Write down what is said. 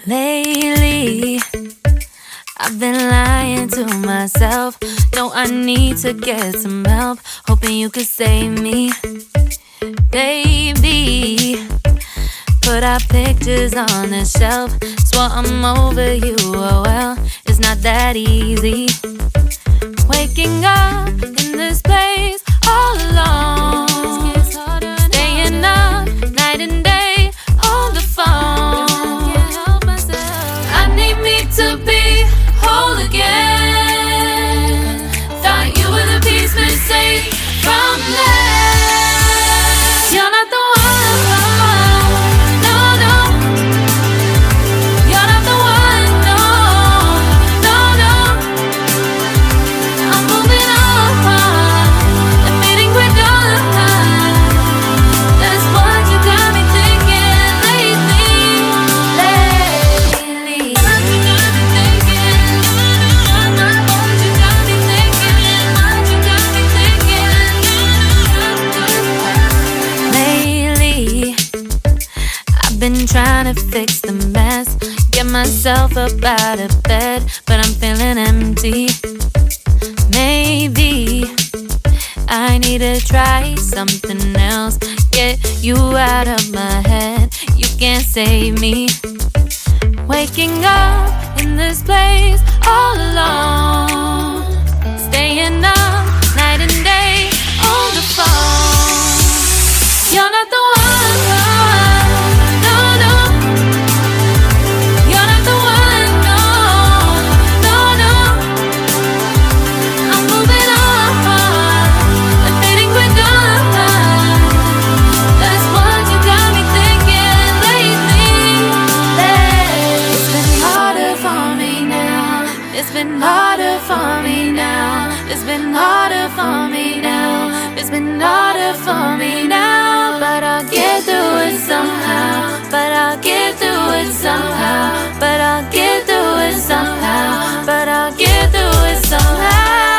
Lately, I've been lying to myself. No, I need to get some help. Hoping you could save me, baby. Put our pictures on the shelf. Swore I'm over you, oh well, it's not that easy. Waking up in this place all alone, staying up night and day on the phone. I need me to be whole again. Thought you were the piece missing from left. You're not the one, no, no. You're not the one, no, no, no. I'm moving on, admitting we're done. That's what you got me thinking lately. What you got me thinking. What you got me thinking. What you got me thinking. Lately, I've been trying to fix the mess, get myself up out of bed, but I'm feeling empty. Maybe I need to try something else. Get you out of my head, you can't save me. Waking up in this place all alone, staying up night and day on the phone. You're not the one, no, no. You're not the one, no, no, no. I'm moving on, admitting we're done. That's what you got me thinking lately. It's been harder for me now. It's been harder for me now. It's been harder for me now. It's been harder for me now. But I'll get through it somehow. But I'll get through it somehow. But I'll get through it somehow. But I'll get through it somehow.